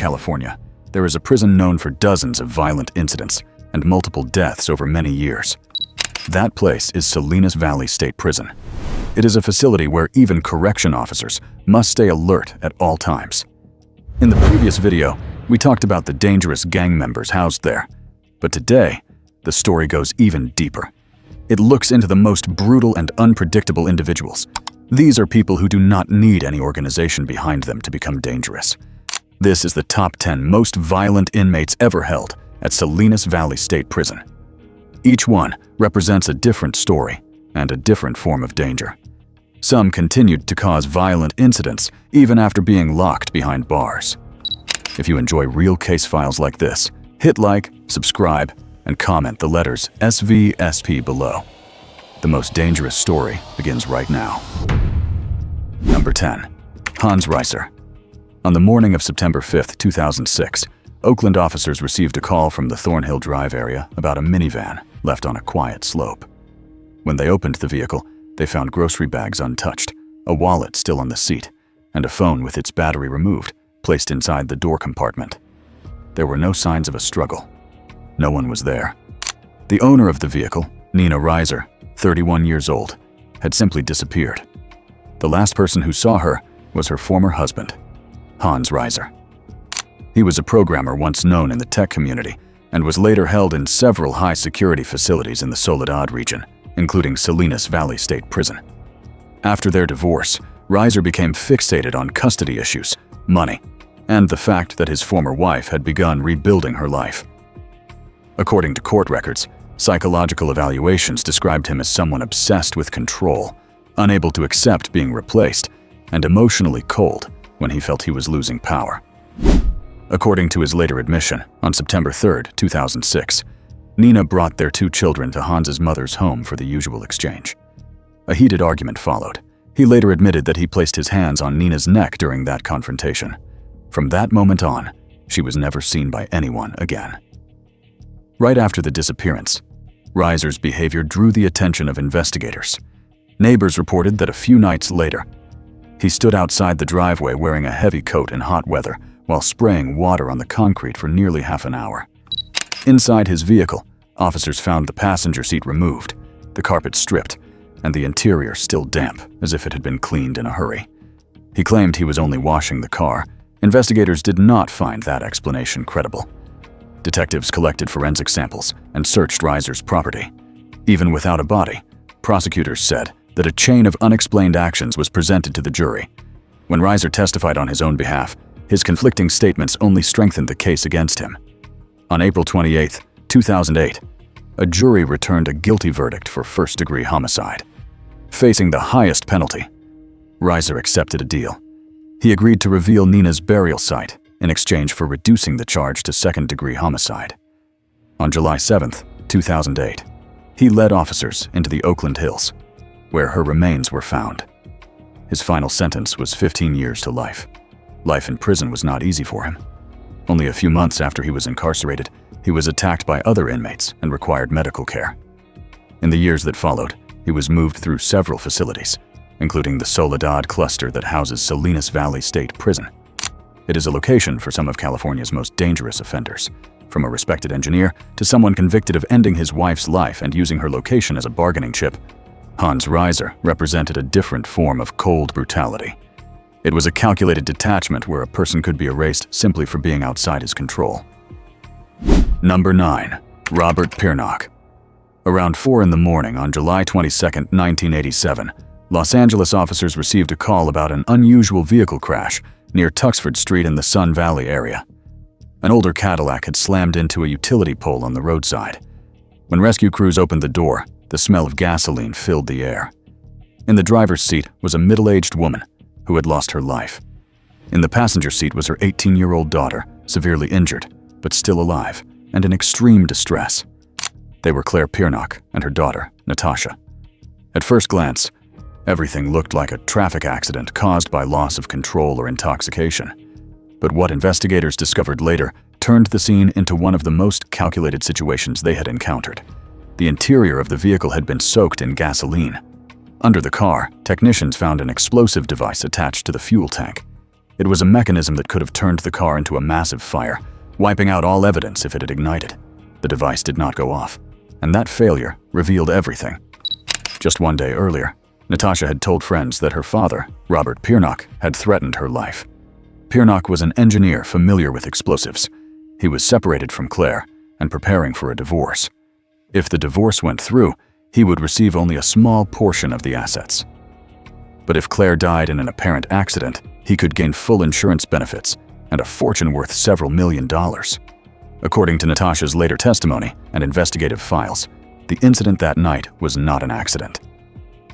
California, there is a prison known for dozens of violent incidents and multiple deaths over many years. That place is Salinas Valley State Prison. It is a facility where even correction officers must stay alert at all times. In the previous video, we talked about the dangerous gang members housed there, but today, the story goes even deeper. It looks into the most brutal and unpredictable individuals. These are people who do not need any organization behind them to become dangerous. This is the top 10 most violent inmates ever held at Salinas Valley State Prison. Each one represents a different story and a different form of danger. Some continued to cause violent incidents even after being locked behind bars. If you enjoy real case files like this, hit like, subscribe, and comment the letters SVSP below. The most dangerous story begins right now. Number 10. Hans Reiser. On the morning of September 5, 2006, Oakland officers received a call from the Thornhill Drive area about a minivan left on a quiet slope. When they opened the vehicle, they found grocery bags untouched, a wallet still on the seat, and a phone with its battery removed, placed inside the door compartment. There were no signs of a struggle. No one was there. The owner of the vehicle, Nina Reiser, 31 years old, had simply disappeared. The last person who saw her was her former husband, Hans Reiser. He was a programmer once known in the tech community and was later held in several high-security facilities in the Soledad region, including Salinas Valley State Prison. After their divorce, Reiser became fixated on custody issues, money, and the fact that his former wife had begun rebuilding her life. According to court records, psychological evaluations described him as someone obsessed with control, unable to accept being replaced, and emotionally cold when he felt he was losing power. According to his later admission, on September 3, 2006, Nina brought their 2 children to Hans's mother's home for the usual exchange. A heated argument followed. He later admitted that he placed his hands on Nina's neck during that confrontation. From that moment on, she was never seen by anyone again. Right after the disappearance, Reiser's behavior drew the attention of investigators. Neighbors reported that a few nights later, he stood outside the driveway wearing a heavy coat in hot weather while spraying water on the concrete for nearly half an hour. Inside his vehicle, officers found the passenger seat removed, the carpet stripped, and the interior still damp, as if it had been cleaned in a hurry. He claimed he was only washing the car. Investigators did not find that explanation credible. Detectives collected forensic samples and searched Reiser's property. Even without a body, prosecutors said that a chain of unexplained actions was presented to the jury. When Reiser testified on his own behalf, his conflicting statements only strengthened the case against him. On April 28, 2008, a jury returned a guilty verdict for first-degree homicide. Facing the highest penalty, Reiser accepted a deal. He agreed to reveal Nina's burial site in exchange for reducing the charge to second-degree homicide. On July 7, 2008, he led officers into the Oakland Hills, where her remains were found. His final sentence was 15 years to life. Life in prison was not easy for him. Only a few months after he was incarcerated, he was attacked by other inmates and required medical care. In the years that followed, he was moved through several facilities, including the Soledad cluster that houses Salinas Valley State Prison. It is a location for some of California's most dangerous offenders, from a respected engineer to someone convicted of ending his wife's life and using her location as a bargaining chip. Hans Reiser represented a different form of cold brutality. It was a calculated detachment where a person could be erased simply for being outside his control. Number 9. Robert Piern. Around 4 in the morning on July 22, 1987, Los Angeles officers received a call about an unusual vehicle crash near Tuxford Street in the Sun Valley area. An older Cadillac had slammed into a utility pole on the roadside. When rescue crews opened the door, the smell of gasoline filled the air. In the driver's seat was a middle-aged woman who had lost her life. In the passenger seat was her 18-year-old daughter, severely injured, but still alive, and in extreme distress. They were Claire Piern and her daughter, Natasha. At first glance, everything looked like a traffic accident caused by loss of control or intoxication. But what investigators discovered later turned the scene into one of the most calculated situations they had encountered. The interior of the vehicle had been soaked in gasoline. Under the car, technicians found an explosive device attached to the fuel tank. It was a mechanism that could have turned the car into a massive fire, wiping out all evidence if it had ignited. The device did not go off, and that failure revealed everything. Just one day earlier, Natasha had told friends that her father, Robert Piern, had threatened her life. Piern was an engineer familiar with explosives. He was separated from Claire and preparing for a divorce. If the divorce went through, he would receive only a small portion of the assets. But if Claire died in an apparent accident, he could gain full insurance benefits and a fortune worth several $1,000,000. According to Natasha's later testimony and investigative files, the incident that night was not an accident.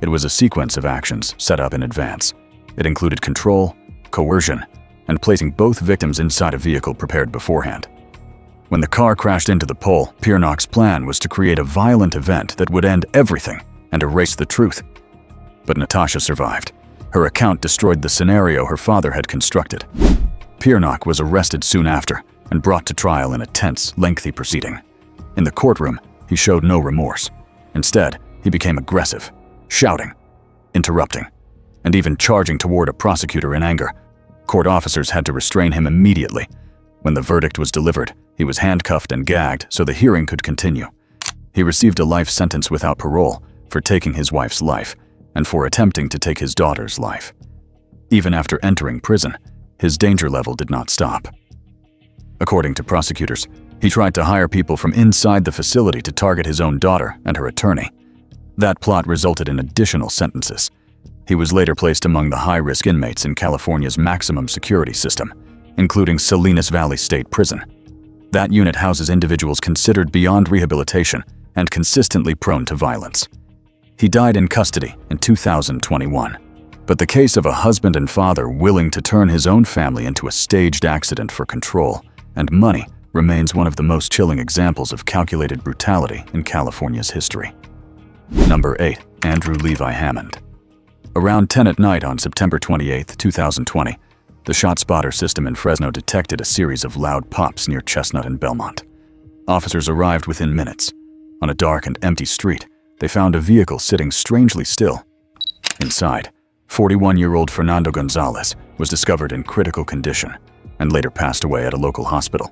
It was a sequence of actions set up in advance. It included control, coercion, and placing both victims inside a vehicle prepared beforehand. When the car crashed into the pole, Piern's plan was to create a violent event that would end everything and erase the truth. But Natasha survived. Her account destroyed the scenario her father had constructed. Piern was arrested soon after and brought to trial in a tense, lengthy proceeding. In the courtroom, he showed no remorse. Instead, he became aggressive, shouting, interrupting, and even charging toward a prosecutor in anger. Court officers had to restrain him immediately. When the verdict was delivered, he was handcuffed and gagged so the hearing could continue. He received a life sentence without parole for taking his wife's life and for attempting to take his daughter's life. Even after entering prison, his danger level did not stop. According to prosecutors, he tried to hire people from inside the facility to target his own daughter and her attorney. That plot resulted in additional sentences. He was later placed among the high-risk inmates in California's maximum security system, including Salinas Valley State Prison. That unit houses individuals considered beyond rehabilitation and consistently prone to violence. He died in custody in 2021. But the case of a husband and father willing to turn his own family into a staged accident for control and money remains one of the most chilling examples of calculated brutality in California's history. Number 8. Andrew Levi Hammond. Around 10 at night on September 28, 2020, the ShotSpotter system in Fresno detected a series of loud pops near Chestnut and Belmont. Officers arrived within minutes. On a dark and empty street, they found a vehicle sitting strangely still. Inside, 41-year-old Fernando Gonzalez was discovered in critical condition and later passed away at a local hospital.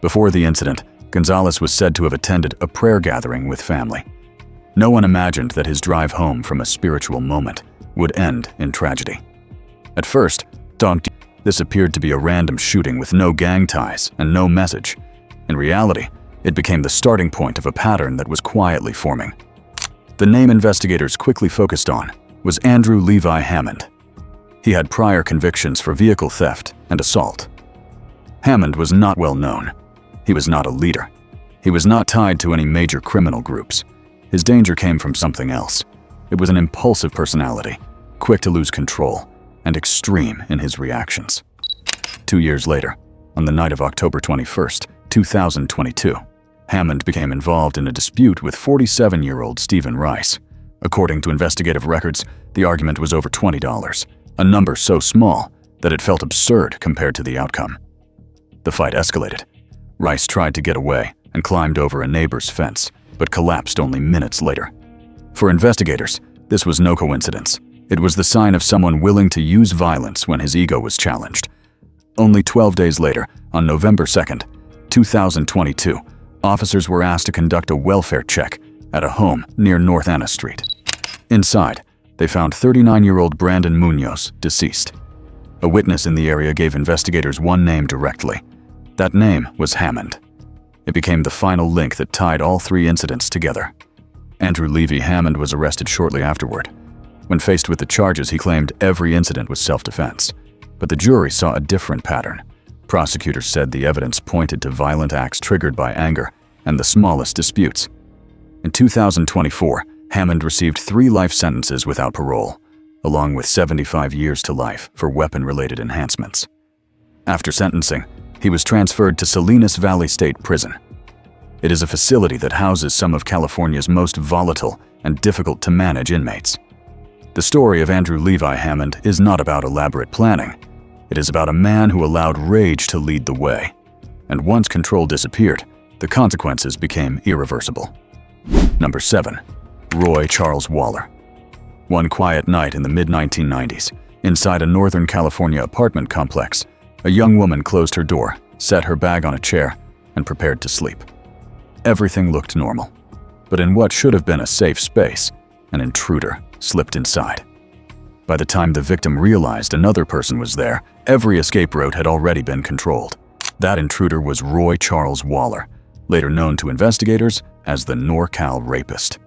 Before the incident, Gonzalez was said to have attended a prayer gathering with family. No one imagined that his drive home from a spiritual moment would end in tragedy. At first, this appeared to be a random shooting with no gang ties and no message. In reality, it became the starting point of a pattern that was quietly forming. The name investigators quickly focused on was Andrew Levi Hammond. He had prior convictions for vehicle theft and assault. Hammond was not well known. He was not a leader. He was not tied to any major criminal groups. His danger came from something else. It was an impulsive personality, quick to lose control, and extreme in his reactions. 2 years later, on the night of October 21st, 2022, Hammond became involved in a dispute with 47-year-old Stephen Rice. According to investigative records, the argument was over $20, a number so small that it felt absurd compared to the outcome. The fight escalated. Rice tried to get away and climbed over a neighbor's fence, but collapsed only minutes later. For investigators, this was no coincidence. It was the sign of someone willing to use violence when his ego was challenged. Only 12 days later, on November 2nd, 2022, officers were asked to conduct a welfare check at a home near North Anna Street. Inside, they found 39-year-old Brandon Munoz deceased. A witness in the area gave investigators one name directly. That name was Hammond. It became the final link that tied all three incidents together. Andrew Levi Hammond was arrested shortly afterward. When faced with the charges, he claimed every incident was self-defense. But the jury saw a different pattern. Prosecutors said the evidence pointed to violent acts triggered by anger and the smallest disputes. In 2024, Hammond received 3 life sentences without parole, along with 75 years to life for weapon-related enhancements. After sentencing, he was transferred to Salinas Valley State Prison. It is a facility that houses some of California's most volatile and difficult-to-manage inmates. The story of Andrew Levi Hammond is not about elaborate planning. It is about a man who allowed rage to lead the way. And once control disappeared, the consequences became irreversible. Number 7. Roy Charles Waller. One quiet night in the mid-1990s, Inside a Northern California apartment complex, a young woman closed her door, set her bag on a chair, and prepared to sleep. Everything looked normal, but in what should have been a safe space, an intruder slipped inside. By the time the victim realized another person was there, every escape route had already been controlled. That intruder was Roy Charles Waller, later known to investigators as the NorCal Rapist.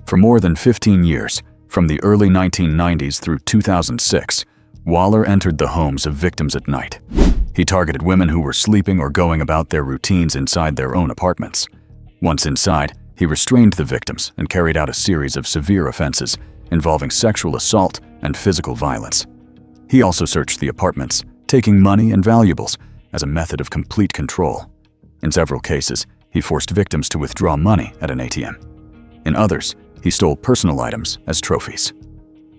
For more than 15 years, from the early 1990s through 2006, Waller entered the homes of victims at night. He targeted women who were sleeping or going about their routines inside their own apartments. Once inside, he restrained the victims and carried out a series of severe offenses involving sexual assault and physical violence. He also searched the apartments, taking money and valuables as a method of complete control. In several cases, he forced victims to withdraw money at an ATM. In others, he stole personal items as trophies.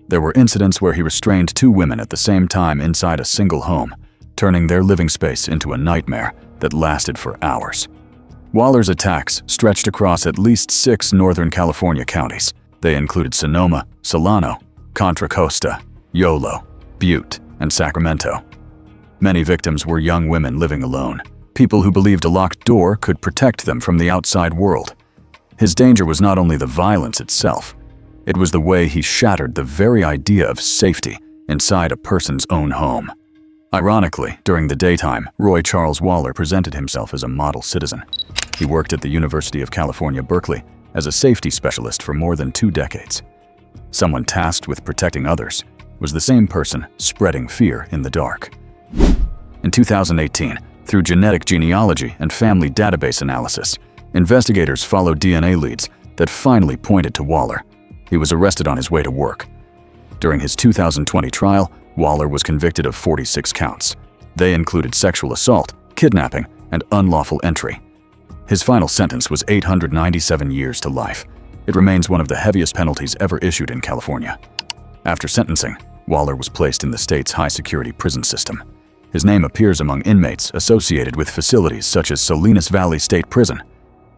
There were incidents where he restrained 2 women at the same time inside a single home, turning their living space into a nightmare that lasted for hours. Waller's attacks stretched across at least 6 Northern California counties. They included Sonoma, Solano, Contra Costa, Yolo, Butte, and Sacramento. Many victims were young women living alone, people who believed a locked door could protect them from the outside world. His danger was not only the violence itself, it was the way he shattered the very idea of safety inside a person's own home. Ironically, during the daytime, Roy Charles Waller presented himself as a model citizen. He worked at the University of California, Berkeley, as a safety specialist for more than 2 decades. Someone tasked with protecting others was the same person spreading fear in the dark. In 2018, through genetic genealogy and family database analysis, investigators followed DNA leads that finally pointed to Waller. He was arrested on his way to work. During his 2020 trial, Waller was convicted of 46 counts. They included sexual assault, kidnapping, and unlawful entry. His final sentence was 897 years to life. It remains one of the heaviest penalties ever issued in California. After sentencing, Waller was placed in the state's high-security prison system. His name appears among inmates associated with facilities such as Salinas Valley State Prison.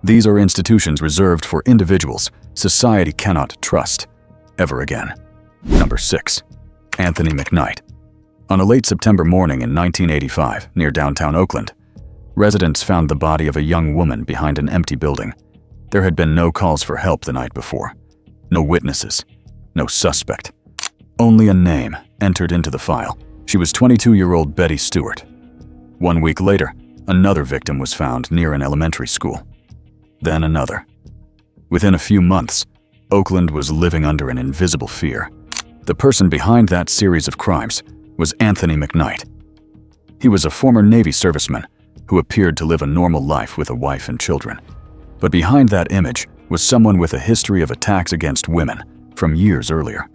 These are institutions reserved for individuals society cannot trust ever again. Number 6. Anthony Mcnite. On a late September morning in 1985, near downtown Oakland, residents found the body of a young woman behind an empty building. There had been no calls for help the night before. No witnesses. No suspect. Only a name entered into the file. She was 22-year-old Betty Stewart. 1 week later, another victim was found near an elementary school. Then another. Within a few months, Oakland was living under an invisible fear. The person behind that series of crimes was Anthony Mcnite. He was a former Navy serviceman who appeared to live a normal life with a wife and children. But behind that image was someone with a history of attacks against women from years earlier.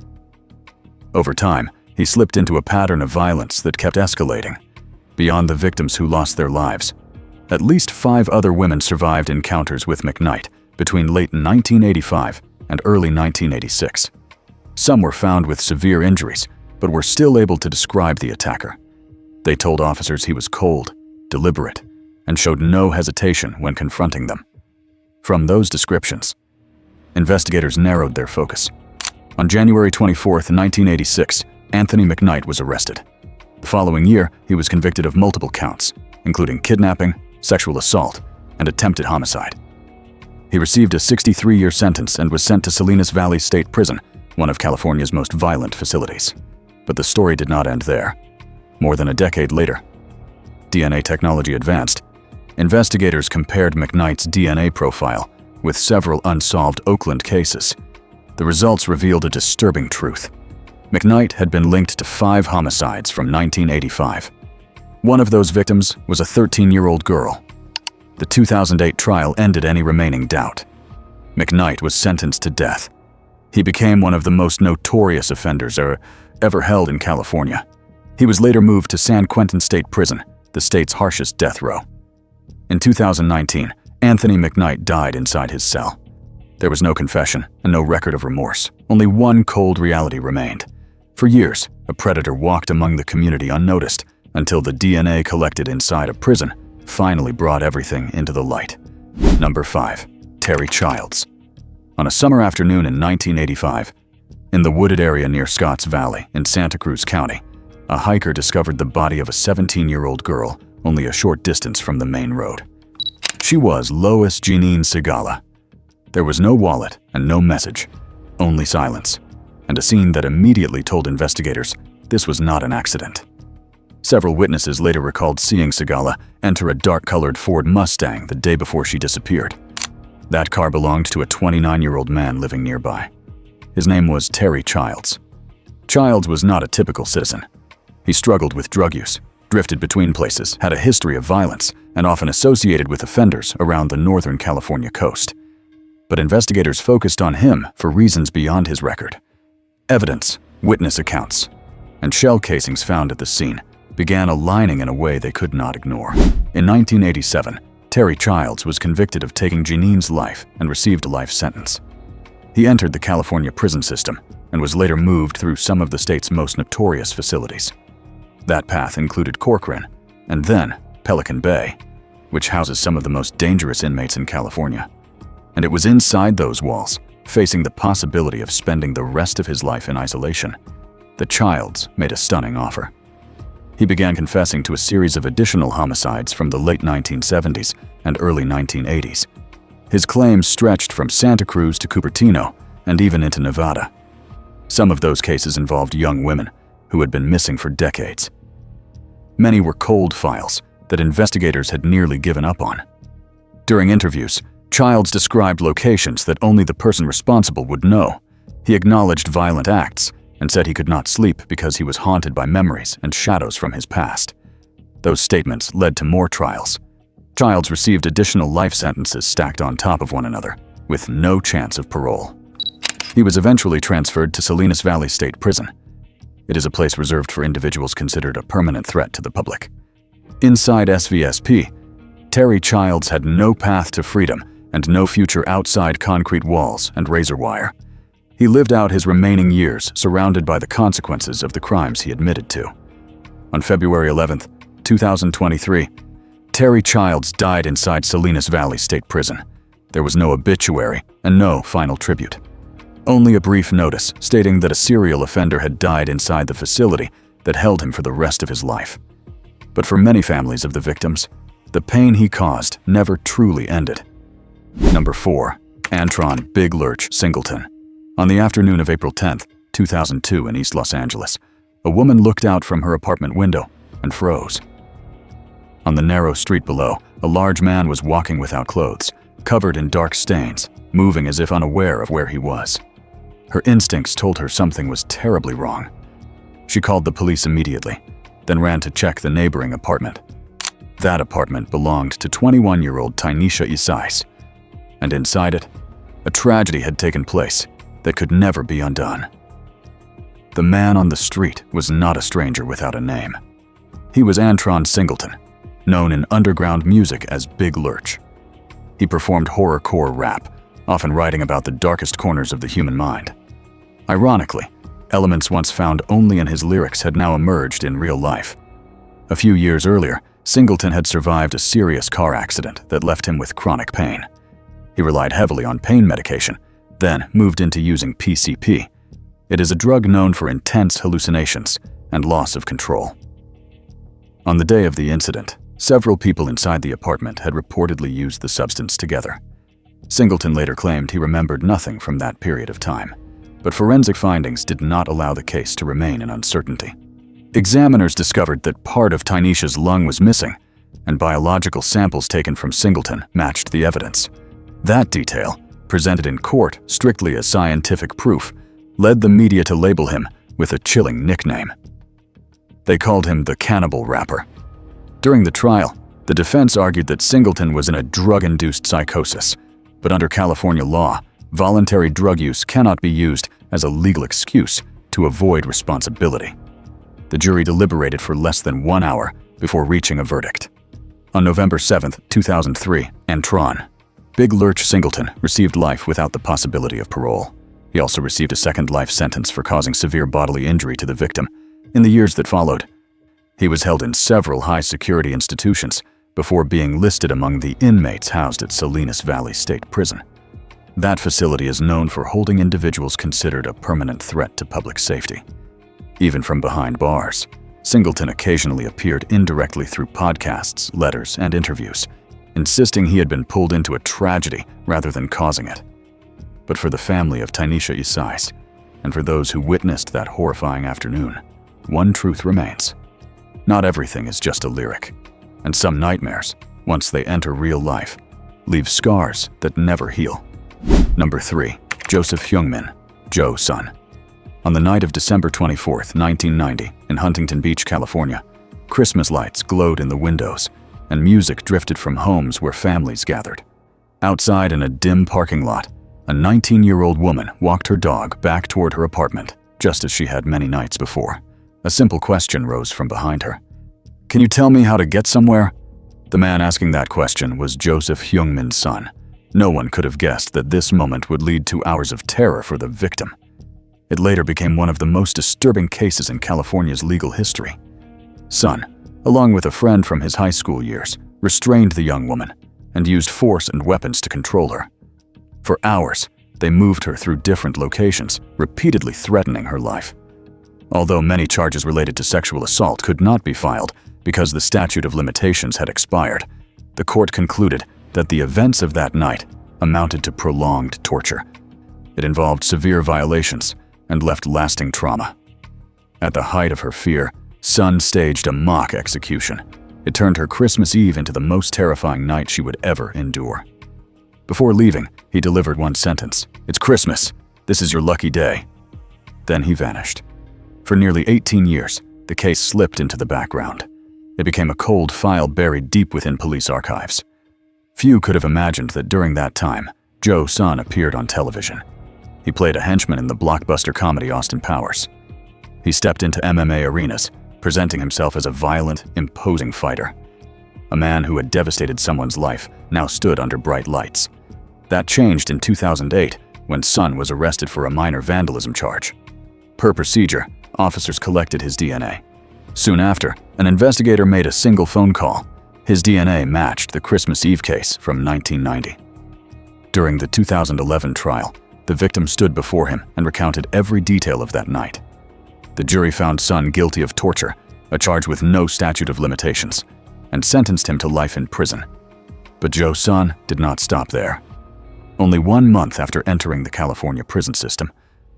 Over time, he slipped into a pattern of violence that kept escalating. Beyond the victims who lost their lives, at least 5 other women survived encounters with Mcnite between late 1985 and early 1986. Some were found with severe injuries, but were still able to describe the attacker. They told officers he was cold, deliberate, and showed no hesitation when confronting them. From those descriptions, investigators narrowed their focus. On January 24, 1986, Anthony Mcnite was arrested. The following year, he was convicted of multiple counts, including kidnapping, sexual assault, and attempted homicide. He received a 63-year sentence and was sent to Salinas Valley State Prison, one of California's most violent facilities. But the story did not end there. More than a decade later, DNA technology advanced. Investigators compared Mcnite's DNA profile with several unsolved Oakland cases. The results revealed a disturbing truth. Mcnite had been linked to 5 homicides from 1985. One of those victims was a 13-year-old girl. The 2008 trial ended any remaining doubt. Mcnite was sentenced to death. He became one of the most notorious offenders ever held in California. He was later moved to San Quentin State Prison, the state's harshest death row. In 2019, Anthony Mcnite died inside his cell. There was no confession and no record of remorse. Only one cold reality remained. For years, a predator walked among the community unnoticed until the DNA collected inside a prison finally brought everything into the light. Number 5. Terry Childs. On a summer afternoon in 1985, In the wooded area near Scotts Valley in Santa Cruz County, a hiker discovered the body of a 17-year-old girl only a short distance from the main road. She was Lois Jeanine Sigala. There was no wallet and no message, only silence, and a scene that immediately told investigators this was not an accident. Several witnesses later recalled seeing Sigala enter a dark-colored Ford Mustang the day before she disappeared. That car belonged to a 29-year-old man living nearby. His name was Terry Childs. Childs was not a typical citizen. He struggled with drug use, drifted between places, had a history of violence, and often associated with offenders around the Northern California coast. But investigators focused on him for reasons beyond his record. Evidence, witness accounts, and shell casings found at the scene began aligning in a way they could not ignore. In 1987, Terry Childs was convicted of taking Jeanine's life and received a life sentence. He entered the California prison system and was later moved through some of the state's most notorious facilities. That path included Corcoran and then Pelican Bay, which houses some of the most dangerous inmates in California. And it was inside those walls, facing the possibility of spending the rest of his life in isolation, that Childs made a stunning offer. He began confessing to a series of additional homicides from the late 1970s and early 1980s. His claims stretched from Santa Cruz to Cupertino and even into Nevada. Some of those cases involved young women who had been missing for decades. Many were cold files that investigators had nearly given up on. During interviews, Childs described locations that only the person responsible would know. He acknowledged violent acts and said he could not sleep because he was haunted by memories and shadows from his past. Those statements led to more trials. Childs received additional life sentences stacked on top of one another, with no chance of parole. He was eventually transferred to Salinas Valley State Prison. It is a place reserved for individuals considered a permanent threat to the public. Inside SVSP, Terry Childs had no path to freedom and no future outside concrete walls and razor wire. He lived out his remaining years surrounded by the consequences of the crimes he admitted to. On February 11, 2023, Terry Childs died inside Salinas Valley State Prison. There was no obituary and no final tribute. Only a brief notice stating that a serial offender had died inside the facility that held him for the rest of his life. But for many families of the victims, the pain he caused never truly ended. Number 4. Antron "Big Lurch" Singleton. On the afternoon of April 10, 2002 in East Los Angeles, a woman looked out from her apartment window and froze. On the narrow street below, a large man was walking without clothes, covered in dark stains, moving as if unaware of where he was. Her instincts told her something was terribly wrong. She called the police immediately, then ran to check the neighboring apartment. That apartment belonged to 21-year-old Tynesha Isais, and inside it, a tragedy had taken place that could never be undone. The man on the street was not a stranger without a name. He was Antron Singleton, known in underground music as Big Lurch. He performed horrorcore rap, often writing about the darkest corners of the human mind. Ironically, elements once found only in his lyrics had now emerged in real life. A few years earlier, Singleton had survived a serious car accident that left him with chronic pain. He relied heavily on pain medication, then moved into using PCP. It is a drug known for intense hallucinations and loss of control. On the day of the incident, several people inside the apartment had reportedly used the substance together. Singleton later claimed he remembered nothing from that period of time, but forensic findings did not allow the case to remain in uncertainty. Examiners discovered that part of Tynesha's lung was missing, and biological samples taken from Singleton matched the evidence. That detail, presented in court strictly as scientific proof, led the media to label him with a chilling nickname. They called him the Cannibal Rapper. During the trial, the defense argued that Singleton was in a drug-induced psychosis, but under California law, voluntary drug use cannot be used as a legal excuse to avoid responsibility. The jury deliberated for less than 1 hour before reaching a verdict. On November 7, 2003, Antron "Big Lurch" Singleton received life without the possibility of parole. He also received a second life sentence for causing severe bodily injury to the victim. In the years that followed, he was held in several high-security institutions before being listed among the inmates housed at Salinas Valley State Prison. That facility is known for holding individuals considered a permanent threat to public safety. Even from behind bars, Singleton occasionally appeared indirectly through podcasts, letters, and interviews, insisting he had been pulled into a tragedy rather than causing it. But for the family of Tynesha Isais, and for those who witnessed that horrifying afternoon, one truth remains. Not everything is just a lyric, and some nightmares, once they enter real life, leave scars that never heal. Number 3. Joseph Hyungmin, Joe's son. On the night of December 24, 1990, in Huntington Beach, California, Christmas lights glowed in the windows, and music drifted from homes where families gathered. Outside in a dim parking lot, a 19-year-old woman walked her dog back toward her apartment, just as she had many nights before. A simple question rose from behind her. "Can you tell me how to get somewhere?" The man asking that question was Joseph Hyungmin's son. No one could have guessed that this moment would lead to hours of terror for the victim. It later became one of the most disturbing cases in California's legal history. Son, along with a friend from his high school years, restrained the young woman and used force and weapons to control her. For hours, they moved her through different locations, repeatedly threatening her life. Although many charges related to sexual assault could not be filed because the statute of limitations had expired, the court concluded that the events of that night amounted to prolonged torture. It involved severe violations and left lasting trauma. At the height of her fear, Son staged a mock execution. It turned her Christmas Eve into the most terrifying night she would ever endure. Before leaving, he delivered one sentence: "It's Christmas. This is your lucky day." Then he vanished. For nearly 18 years, the case slipped into the background. It became a cold file buried deep within police archives. Few could have imagined that during that time, Joe's son appeared on television. He played a henchman in the blockbuster comedy Austin Powers. He stepped into MMA arenas, presenting himself as a violent, imposing fighter. A man who had devastated someone's life now stood under bright lights. That changed in 2008 when Son was arrested for a minor vandalism charge. Per procedure, officers collected his DNA. Soon after, an investigator made a single phone call. His DNA matched the Christmas Eve case from 1990. During the 2011 trial, the victim stood before him and recounted every detail of that night. The jury found Son guilty of torture, a charge with no statute of limitations, and sentenced him to life in prison. But Joe's son did not stop there. Only 1 month after entering the California prison system,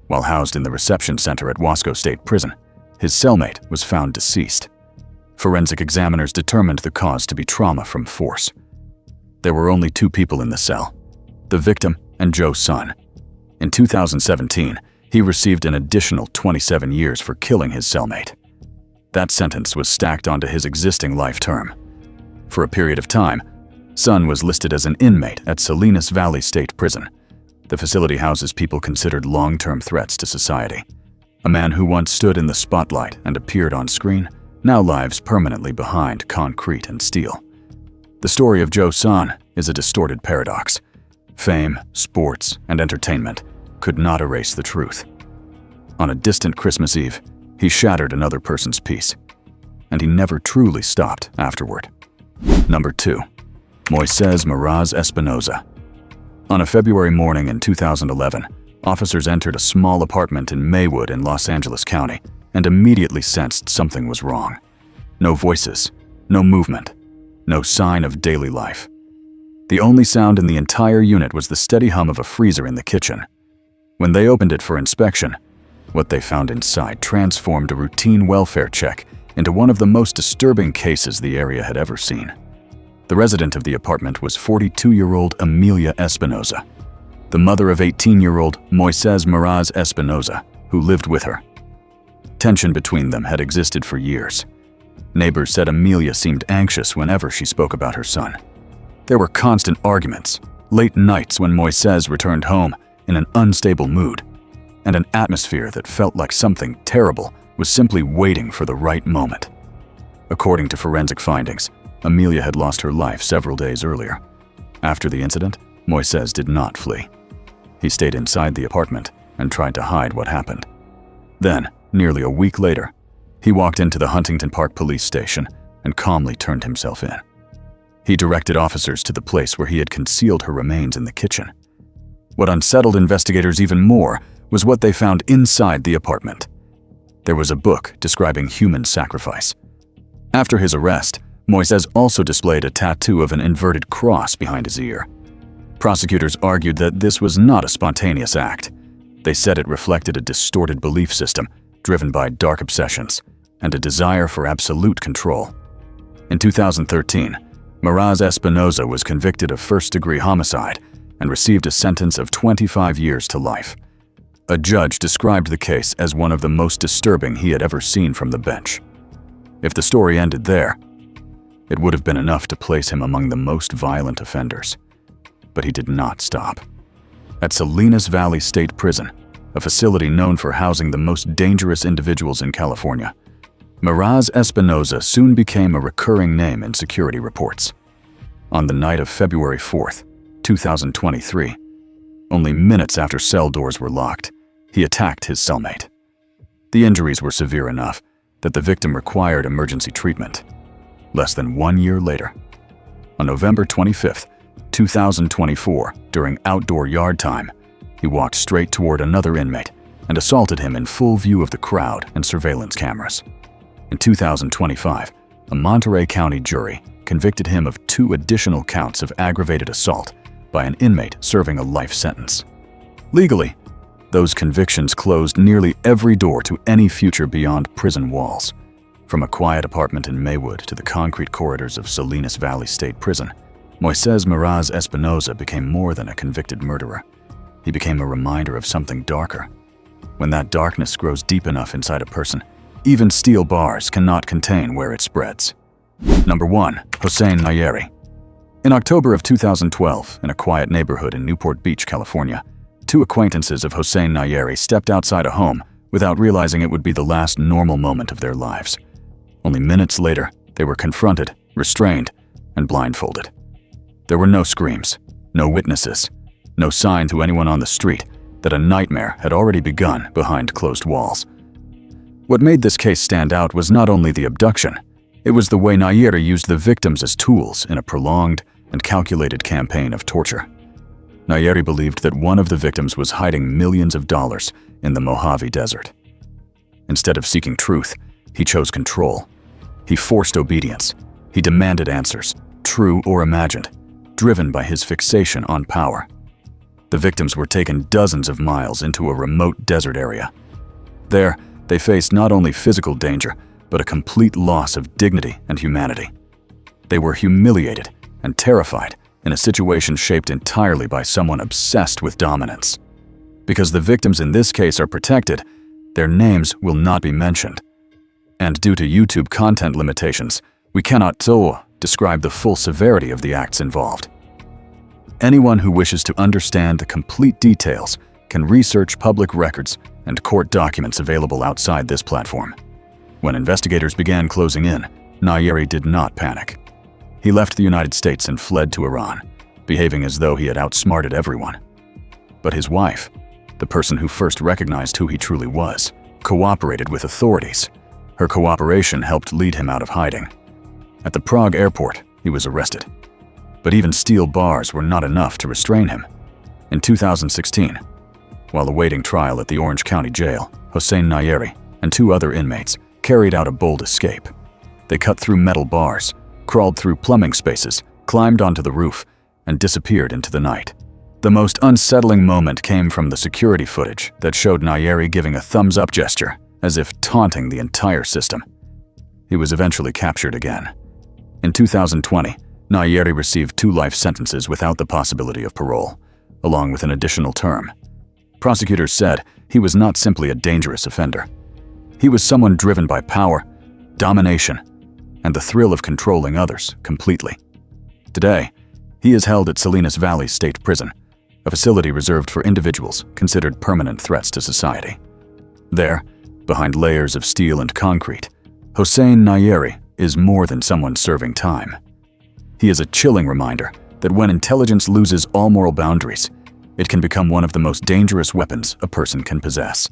while housed in the reception center at Wasco State Prison, his cellmate was found deceased. Forensic examiners determined the cause to be trauma from force. There were only 2 people in the cell: the victim and Joe's son. In 2017, he received an additional 27 years for killing his cellmate. That sentence was stacked onto his existing life term. For a period of time, Son was listed as an inmate at Salinas Valley State Prison. The facility houses people considered long-term threats to society. A man who once stood in the spotlight and appeared on screen now lives permanently behind concrete and steel. The story of Joe's son is a distorted paradox. Fame, sports, and entertainment could not erase the truth. On a distant Christmas Eve, he shattered another person's peace, and he never truly stopped afterward. Number 2. Moises Espinosa. On a February morning in 2011, officers entered a small apartment in Maywood in Los Angeles County and immediately sensed something was wrong. No voices, no movement, no sign of daily life. The only sound in the entire unit was the steady hum of a freezer in the kitchen. When they opened it for inspection, what they found inside transformed a routine welfare check into one of the most disturbing cases the area had ever seen. The resident of the apartment was 42-year-old Amelia Espinosa, the mother of 18-year-old Moises Espinosa, who lived with her. Tension between them had existed for years. Neighbors said Amelia seemed anxious whenever she spoke about her son. There were constant arguments, late nights when Moises returned home in an unstable mood, and an atmosphere that felt like something terrible was simply waiting for the right moment. According to forensic findings, Amelia had lost her life several days earlier. After the incident, Moises did not flee. He stayed inside the apartment and tried to hide what happened. Then, nearly a week later, he walked into the Huntington Park police station and calmly turned himself in. He directed officers to the place where he had concealed her remains in the kitchen. What unsettled investigators even more was what they found inside the apartment. There was a book describing human sacrifice. After his arrest, Moises also displayed a tattoo of an inverted cross behind his ear. Prosecutors argued that this was not a spontaneous act. They said it reflected a distorted belief system driven by dark obsessions and a desire for absolute control. In 2013, Moises Espinosa was convicted of first-degree homicide and received a sentence of 25 years to life. A judge described the case as one of the most disturbing he had ever seen from the bench. If the story ended there, it would have been enough to place him among the most violent offenders. But he did not stop. At Salinas Valley State Prison, a facility known for housing the most dangerous individuals in California, Moises Espinosa soon became a recurring name in security reports. On the night of February 4th, 2023, only minutes after cell doors were locked, he attacked his cellmate. The injuries were severe enough that the victim required emergency treatment. Less than 1 year later, on November 25th, 2024, during outdoor yard time, he walked straight toward another inmate and assaulted him in full view of the crowd and surveillance cameras. In 2025, a Monterey County jury convicted him of 2 additional counts of aggravated assault by an inmate serving a life sentence. Legally, those convictions closed nearly every door to any future beyond prison walls. From a quiet apartment in Maywood to the concrete corridors of Salinas Valley State Prison, Moises Espinosa became more than a convicted murderer. He became a reminder of something darker. When that darkness grows deep enough inside a person, even steel bars cannot contain where it spreads. Number 1. Hussein Nayeri. In October of 2012, in a quiet neighborhood in Newport Beach, California, 2 acquaintances of Hussein Nayeri stepped outside a home without realizing it would be the last normal moment of their lives. Only minutes later, they were confronted, restrained, and blindfolded. There were no screams, no witnesses, no sign to anyone on the street that a nightmare had already begun behind closed walls. What made this case stand out was not only the abduction, it was the way Nayeri used the victims as tools in a prolonged and calculated campaign of torture. Nayeri believed that one of the victims was hiding millions of dollars in the Mojave Desert. Instead of seeking truth, he chose control. He forced obedience. He demanded answers, true or imagined, driven by his fixation on power. The victims were taken dozens of miles into a remote desert area. There, they faced not only physical danger, but a complete loss of dignity and humanity. They were humiliated and terrified in a situation shaped entirely by someone obsessed with dominance. Because the victims in this case are protected, their names will not be mentioned. And due to YouTube content limitations, we cannot describe the full severity of the acts involved. Anyone who wishes to understand the complete details can research public records and court documents available outside this platform. When investigators began closing in, Nayeri did not panic. He left the United States and fled to Iran, behaving as though he had outsmarted everyone. But his wife, the person who first recognized who he truly was, cooperated with authorities. Her cooperation helped lead him out of hiding. At the Prague airport, he was arrested. But even steel bars were not enough to restrain him. In 2016, while awaiting trial at the Orange County Jail, Hussein Nayeri and 2 other inmates carried out a bold escape. They cut through metal bars, crawled through plumbing spaces, climbed onto the roof, and disappeared into the night. The most unsettling moment came from the security footage that showed Nayeri giving a thumbs-up gesture, as if taunting the entire system. He was eventually captured again. In 2020, Nayeri received 2 life sentences without the possibility of parole, along with an additional term. Prosecutors said he was not simply a dangerous offender. He was someone driven by power, domination, and the thrill of controlling others completely. Today, he is held at Salinas Valley State Prison, a facility reserved for individuals considered permanent threats to society. There, behind layers of steel and concrete, Hussein Nayeri is more than someone serving time. He is a chilling reminder that when intelligence loses all moral boundaries, it can become one of the most dangerous weapons a person can possess.